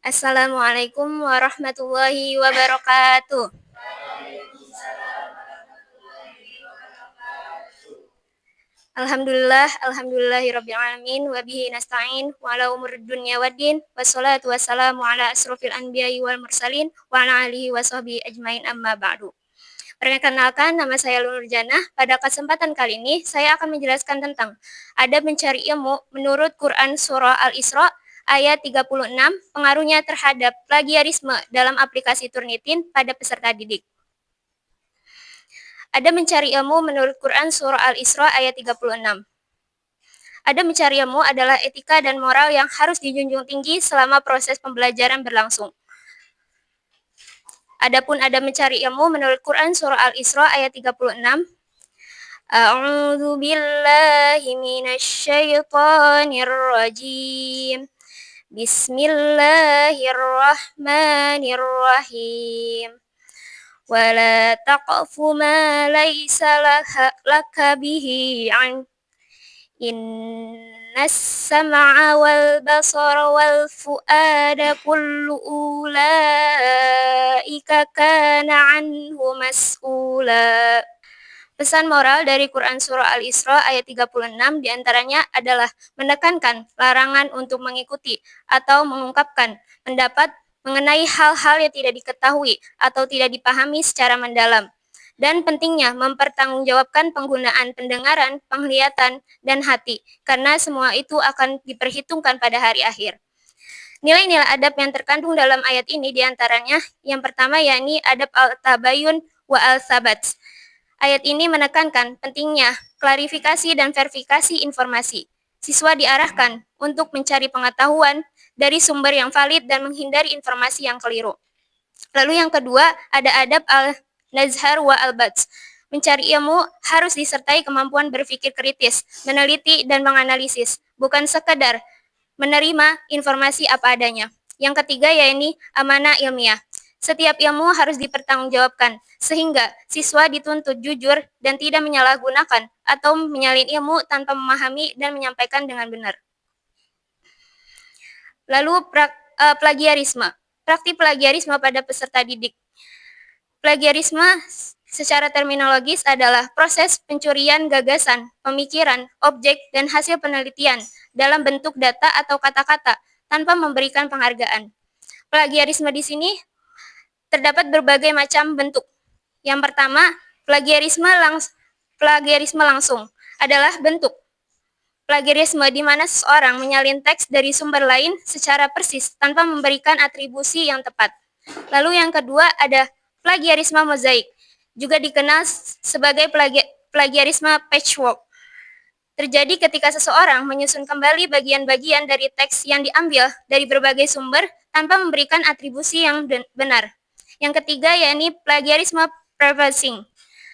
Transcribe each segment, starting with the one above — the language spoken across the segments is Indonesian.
Assalamualaikum warahmatullahi wabarakatuh. Alhamdulillahirrabbilalamin wa bihi nasta'in wa ala umur dunya waddin wassalatu wassalamu ala asrofil anbiya'i wal mursalin wa ala alihi wa sahbihi ajmain amma ba'du. Perkenalkan, nama saya Lunur Jannah. Pada kesempatan kali ini, saya akan menjelaskan tentang adab mencari ilmu menurut Quran Surah Al-Isra ayat 36, pengaruhnya terhadap plagiarisme dalam aplikasi Turnitin pada peserta didik. Adab mencari ilmu menurut Quran Surah Al-Isra ayat 36. Adab mencari ilmu adalah etika dan moral yang harus dijunjung tinggi selama proses pembelajaran berlangsung. Adapun adab mencari ilmu menurut Quran Surah Al-Isra ayat 36, A'udzu billahi minasyaitonir rajim. Bismillahirrahmanirrahim. Wala taqfu ma laysa laka bihi an. Innas sam'a wal basara wal fu'ada kullu ulaika kana anhu mas'ula. Pesan moral dari Quran Surah Al-Isra ayat 36 diantaranya adalah menekankan larangan untuk mengikuti atau mengungkapkan pendapat mengenai hal-hal yang tidak diketahui atau tidak dipahami secara mendalam. Dan pentingnya mempertanggungjawabkan penggunaan pendengaran, penglihatan, dan hati, karena semua itu akan diperhitungkan pada hari akhir. Nilai-nilai adab yang terkandung dalam ayat ini diantaranya yang pertama yakni adab al-tabayun wa al-sabat. Ayat ini menekankan pentingnya klarifikasi dan verifikasi informasi. Siswa diarahkan untuk mencari pengetahuan dari sumber yang valid dan menghindari informasi yang keliru. Lalu yang kedua, ada adab al-nazhar wa al-bats. Mencari ilmu harus disertai kemampuan berpikir kritis, meneliti dan menganalisis, bukan sekadar menerima informasi apa adanya. Yang ketiga yaitu amanah ilmiah. Setiap ilmu harus dipertanggungjawabkan, sehingga siswa dituntut jujur dan tidak menyalahgunakan atau menyalin ilmu tanpa memahami dan menyampaikan dengan benar. Lalu plagiarisme. Praktik plagiarisme pada peserta didik. Plagiarisme secara terminologis adalah proses pencurian gagasan, pemikiran, objek, dan hasil penelitian dalam bentuk data atau kata-kata tanpa memberikan penghargaan. Plagiarisme di sini terdapat berbagai macam bentuk. Yang pertama, plagiarisme langsung adalah bentuk plagiarisme di mana seseorang menyalin teks dari sumber lain secara persis tanpa memberikan atribusi yang tepat. Lalu yang kedua ada plagiarisme mozaik, juga dikenal sebagai plagiarisme patchwork. Terjadi ketika seseorang menyusun kembali bagian-bagian dari teks yang diambil dari berbagai sumber tanpa memberikan atribusi yang benar. Yang ketiga yakni plagiarisme paraphrasing.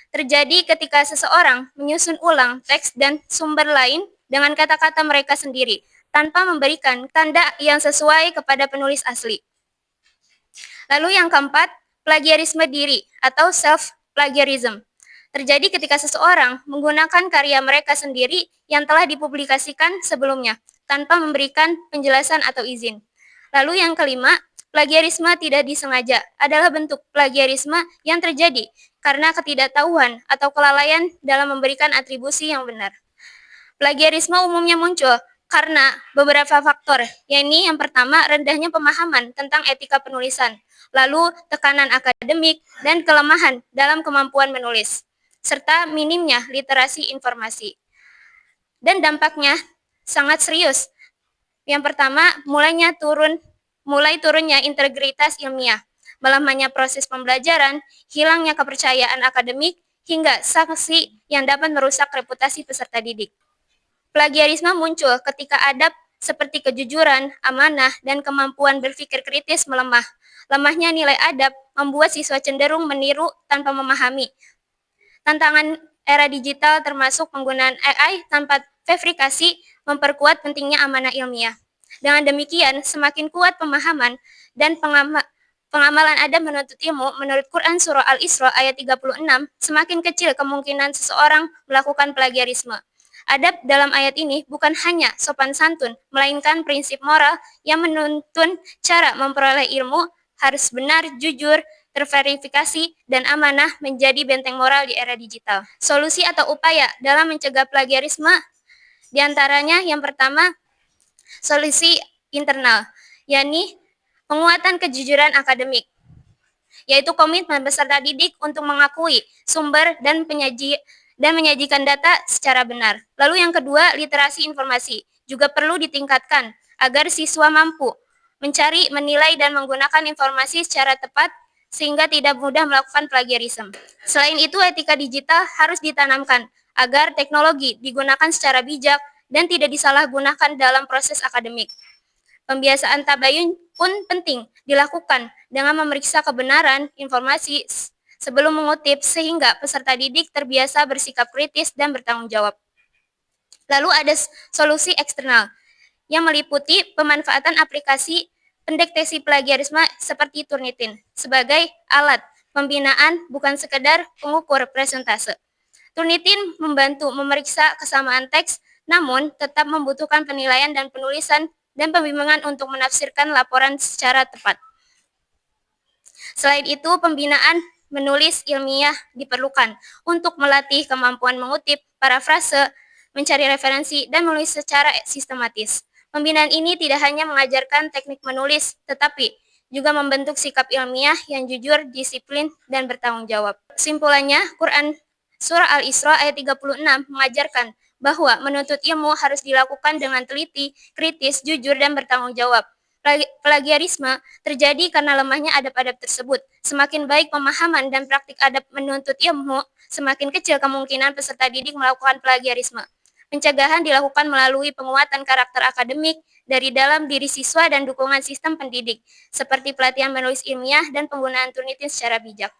Terjadi ketika seseorang menyusun ulang teks dan sumber lain dengan kata-kata mereka sendiri, tanpa memberikan tanda yang sesuai kepada penulis asli. Lalu yang keempat, plagiarisme diri atau self-plagiarism. Terjadi ketika seseorang menggunakan karya mereka sendiri yang telah dipublikasikan sebelumnya, tanpa memberikan penjelasan atau izin. Lalu yang kelima, plagiarisme tidak disengaja adalah bentuk plagiarisme yang terjadi karena ketidaktahuan atau kelalaian dalam memberikan atribusi yang benar. Plagiarisme umumnya muncul karena beberapa faktor, yakni yang pertama rendahnya pemahaman tentang etika penulisan, lalu tekanan akademik dan kelemahan dalam kemampuan menulis, serta minimnya literasi informasi. Dan dampaknya sangat serius. Yang pertama, mulai turunnya integritas ilmiah, melemahnya proses pembelajaran, hilangnya kepercayaan akademik, hingga sanksi yang dapat merusak reputasi peserta didik. Plagiarisme muncul ketika adab seperti kejujuran, amanah, dan kemampuan berpikir kritis melemah. Lemahnya nilai adab membuat siswa cenderung meniru tanpa memahami. Tantangan era digital termasuk penggunaan AI tanpa verifikasi memperkuat pentingnya amanah ilmiah. Dengan demikian, semakin kuat pemahaman dan pengamalan adab menuntut ilmu menurut Quran Surah Al-Isra ayat 36, semakin kecil kemungkinan seseorang melakukan plagiarisme. Adab dalam ayat ini bukan hanya sopan santun, melainkan prinsip moral yang menuntun cara memperoleh ilmu harus benar, jujur, terverifikasi, dan amanah menjadi benteng moral di era digital. Solusi atau upaya dalam mencegah plagiarisme diantaranya yang pertama, solusi internal, yakni penguatan kejujuran akademik, yaitu komitmen peserta didik untuk mengakui sumber dan menyajikan data secara benar. Lalu yang kedua, literasi informasi juga perlu ditingkatkan agar siswa mampu mencari, menilai, dan menggunakan informasi secara tepat sehingga tidak mudah melakukan plagiarisme. Selain itu, etika digital harus ditanamkan agar teknologi digunakan secara bijak dan tidak disalahgunakan dalam proses akademik. Pembiasaan tabayun pun penting dilakukan dengan memeriksa kebenaran informasi sebelum mengutip sehingga peserta didik terbiasa bersikap kritis dan bertanggung jawab. Lalu ada solusi eksternal yang meliputi pemanfaatan aplikasi pendeteksi plagiarisme seperti Turnitin sebagai alat pembinaan bukan sekedar pengukur presentase. Turnitin membantu memeriksa kesamaan teks, namun tetap membutuhkan penilaian dan penulisan dan pembimbingan untuk menafsirkan laporan secara tepat. Selain itu, pembinaan menulis ilmiah diperlukan untuk melatih kemampuan mengutip, parafrase, mencari referensi, dan menulis secara sistematis. Pembinaan ini tidak hanya mengajarkan teknik menulis, tetapi juga membentuk sikap ilmiah yang jujur, disiplin, dan bertanggung jawab. Kesimpulannya, Quran Surah Al-Isra ayat 36 mengajarkan bahwa menuntut ilmu harus dilakukan dengan teliti, kritis, jujur, dan bertanggung jawab. Plagiarisme terjadi karena lemahnya adab-adab tersebut. Semakin baik pemahaman dan praktik adab menuntut ilmu, semakin kecil kemungkinan peserta didik melakukan plagiarisme. Pencegahan dilakukan melalui penguatan karakter akademik dari dalam diri siswa dan dukungan sistem pendidik, seperti pelatihan menulis ilmiah dan penggunaan Turnitin secara bijak.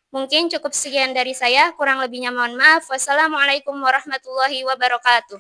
Mungkin cukup sekian dari saya, kurang lebihnya mohon maaf. Wassalamualaikum warahmatullahi wabarakatuh.